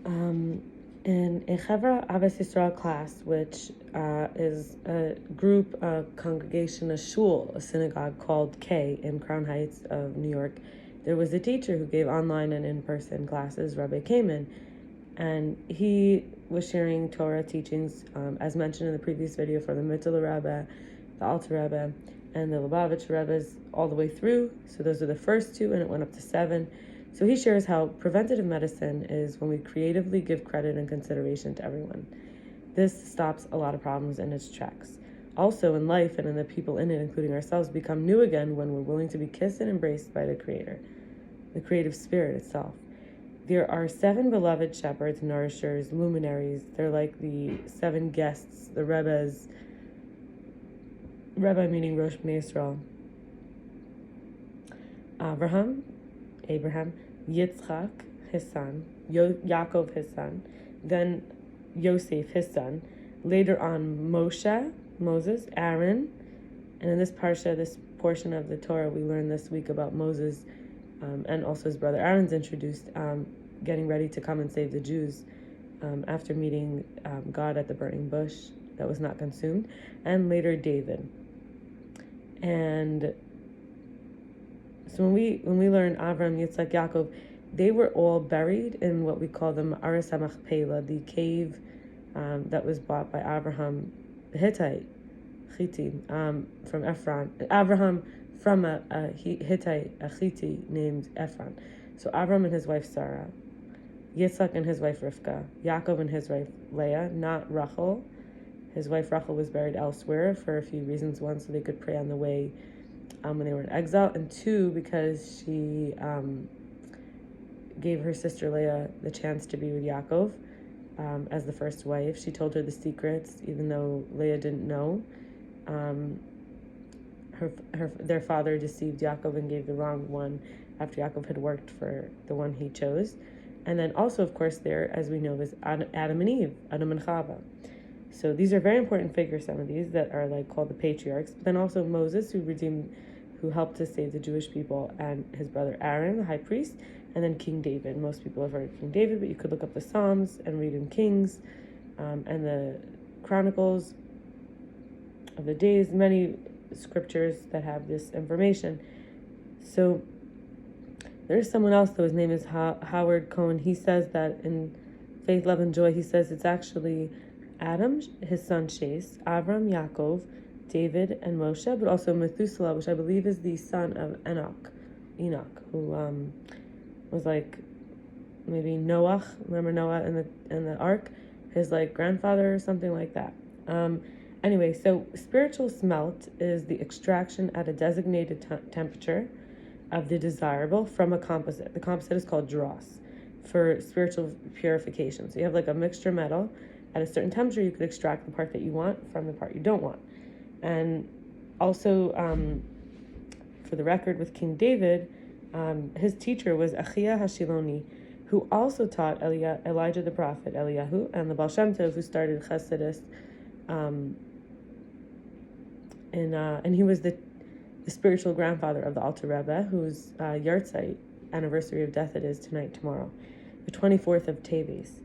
In a Chevra Abbas Yisrael class, which is a group, a congregation, a shul, a synagogue called K in Crown Heights of New York, there was a teacher who gave online and in-person classes, Rabbi Kamman, and he was sharing Torah teachings, as mentioned in the previous video, for the Mitzvah Rebbe, the Alter Rebbe, and the Lubavitcher Rebbes all the way through. So those are the first two, and it went up to 7. So he shares how preventative medicine is when we creatively give credit and consideration to everyone. This stops a lot of problems in its tracks. Also, in life and in the people in it, including ourselves, become new again when we're willing to be kissed and embraced by the Creator, the creative spirit itself. There are 7 beloved shepherds, nourishers, luminaries. They're like the 7 guests, the Rebbes. Rabbi meaning Rosh Bnei Yisrael. Abraham, Yitzchak, his son, Yaakov, his son, then Yosef, his son, later on Moses, Aaron, and in this parsha, this portion of the Torah, we learned this week about Moses and also his brother Aaron's introduced, getting ready to come and save the Jews after meeting God at the burning bush that was not consumed, and later David. And so when we learn Avram, Yitzchak, Yaakov, they were all buried in what we call the Ma'aras HaMachpelah, the cave that was bought by Abraham, the Hittite, from Ephron. Abraham from a Hittite, a Chiti named Ephron. So Abraham and his wife Sarah, Yitzchak and his wife Rivka, Yaakov and his wife Leah, not Rachel. His wife Rachel was buried elsewhere for a few reasons. One, so they could pray on the way when they were in exile, and 2, because she gave her sister Leah the chance to be with Yaakov as the first wife. She told her the secrets, even though Leah didn't know. Their father deceived Yaakov and gave the wrong one after Yaakov had worked for the one he chose. And then also, of course, there, as we know, is Adam and Eve, Adam and Chava. So these are very important figures, some of these, that are like called the patriarchs. But then also Moses, who helped to save the Jewish people, and his brother Aaron, the high priest, and then King David. Most people have heard of King David, but you could look up the Psalms and read in Kings and the Chronicles of the days, many scriptures that have this information. So there's someone else, though, his name is Howard Cohen. He says that in Faith, Love, and Joy, he says it's actually Adam, his son Shais, Avram, Yaakov, David, and Moshe, but also Methuselah, which I believe is the son of Enoch, who was like maybe Noah. Remember Noah in the ark? His like grandfather or something like that. Anyway, so spiritual smelt is the extraction at a designated temperature of the desirable from a composite. The composite is called dross for spiritual purification. So you have like a mixture metal. At a certain temperature, you could extract the part that you want from the part you don't want. And also, for the record, with King David, his teacher was Achia Hashiloni, who also taught Elijah the prophet, Eliyahu, and the Baal Shem Tov, who started Chassidus. And he was the spiritual grandfather of the Alter Rebbe, whose Yartzeit anniversary of death it is tomorrow, the 24th of Teves.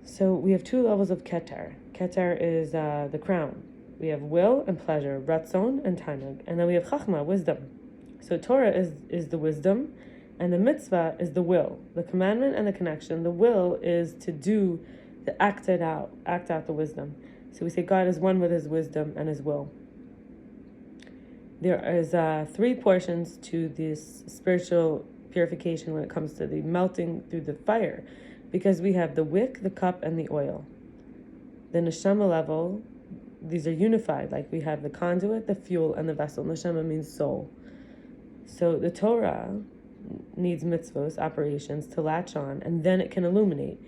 So we have 2 levels of Keter. Keter is the crown. We have will and pleasure, Ratzon and Tanug. And then we have Chachma, wisdom. So Torah is the wisdom, and the mitzvah is the will, the commandment and the connection. The will is to do, act out the wisdom. So we say God is one with his wisdom and his will. There is 3 portions to this spiritual purification when it comes to the melting through the fire, because we have the wick, the cup, and the oil. The neshama level, these are unified, like we have the conduit, the fuel, and the vessel. Neshama means soul. So the Torah needs mitzvos, operations, to latch on, and then it can illuminate.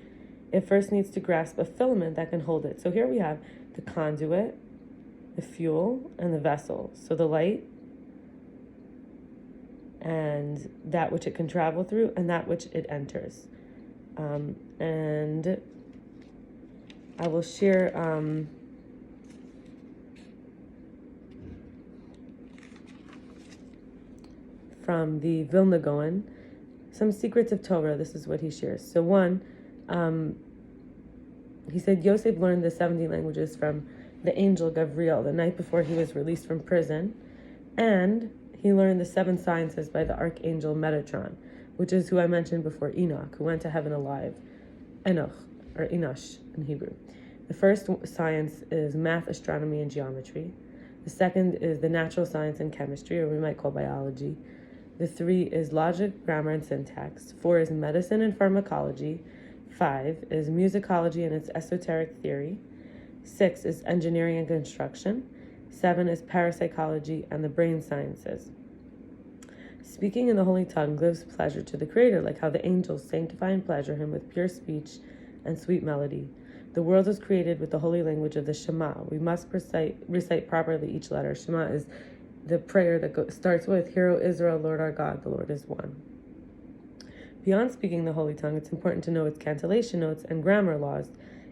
It first needs to grasp a filament that can hold it. So here we have the conduit, the fuel, and the vessel. So the light, and that which it can travel through, and that which it enters. And I will share from the Vilna Goan some secrets of Torah. This is what he shares. So 1, He said Yosef learned the 70 languages from the angel Gabriel the night before he was released from prison, and he learned the 7 sciences by the archangel Metatron, which is who I mentioned before, Enoch, who went to heaven alive. Enoch, or Enosh in Hebrew. The first science is math, astronomy, and geometry. The second is the natural science and chemistry, or we might call biology. The 3 is logic, grammar, and syntax. 4 is medicine and pharmacology. 5 is musicology and its esoteric theory. 6 is engineering and construction. 7 is parapsychology and the brain sciences. Speaking in the holy tongue gives pleasure to the Creator, like how the angels sanctify and pleasure him with pure speech and sweet melody. The world was created with the holy language of the Shema. We must recite properly each letter. Shema is the prayer that starts with, Hear, O Israel, Lord our God, the Lord is one. Beyond speaking the holy tongue, it's important to know its cantillation notes and grammar laws.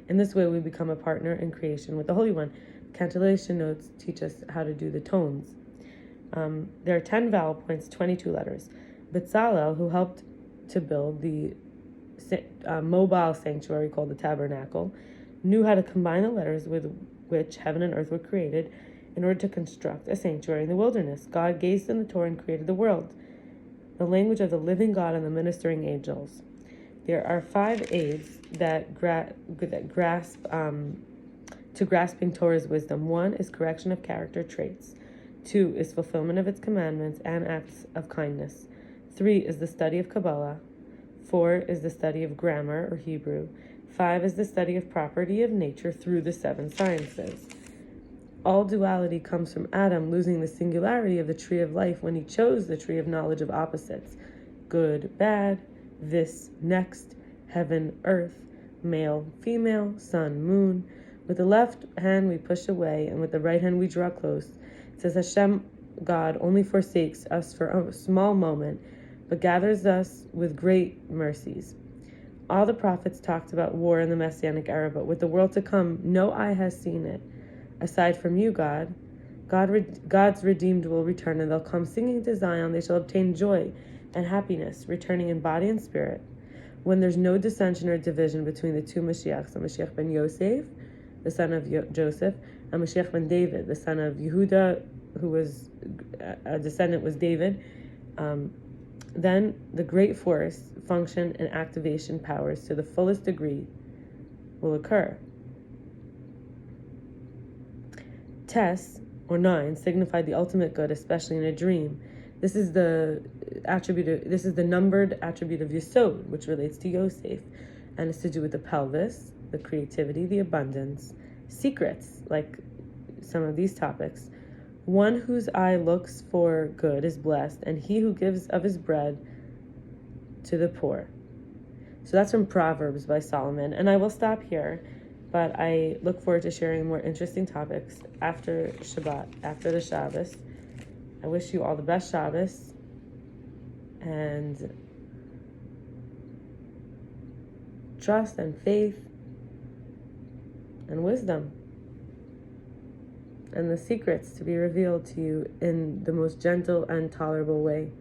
In this way, we become a partner in creation with the Holy One. Cantillation notes teach us how to do the tones. There are 10 vowel points, 22 letters. Bezalel, who helped to build the mobile sanctuary called the tabernacle, knew how to combine the letters with which heaven and earth were created in order to construct a sanctuary in the wilderness. God gazed in the Torah and created the world, the language of the living God and the ministering angels. There are 5 aids that grasp to grasping Torah's wisdom. 1 is correction of character traits. 2 is fulfillment of its commandments and acts of kindness. 3 is the study of Kabbalah. 4 is the study of grammar, or Hebrew. 5 is the study of property of nature through the 7 sciences. All duality comes from Adam losing the singularity of the tree of life when he chose the tree of knowledge of opposites. Good, bad, this, next, heaven, earth, male, female, sun, moon. With the left hand we push away, and with the right hand we draw close. It says Hashem, God, only forsakes us for a small moment, but gathers us with great mercies. All the prophets talked about war in the Messianic era, but with the world to come, no eye has seen it. Aside from you, God's redeemed will return, and they'll come singing to Zion. They shall obtain joy and happiness, returning in body and spirit. When there's no dissension or division between the 2 Mashiachs, the Mashiach ben Yosef, the son of Joseph, and Mashiach ben David, the son of Yehuda, who was a descendant was David, then the great force, function, and activation powers to the fullest degree will occur. Tes, or 9, signified the ultimate good, especially in a dream. This is the numbered attribute of Yesod, which relates to Yosef, and is to do with the pelvis, the creativity, the abundance, secrets, like some of these topics. One whose eye looks for good is blessed, and he who gives of his bread to the poor. So that's from Proverbs by Solomon. And I will stop here, but I look forward to sharing more interesting topics after Shabbat, after the Shabbos. I wish you all the best Shabbos, and trust and faith and wisdom, and the secrets to be revealed to you in the most gentle and tolerable way.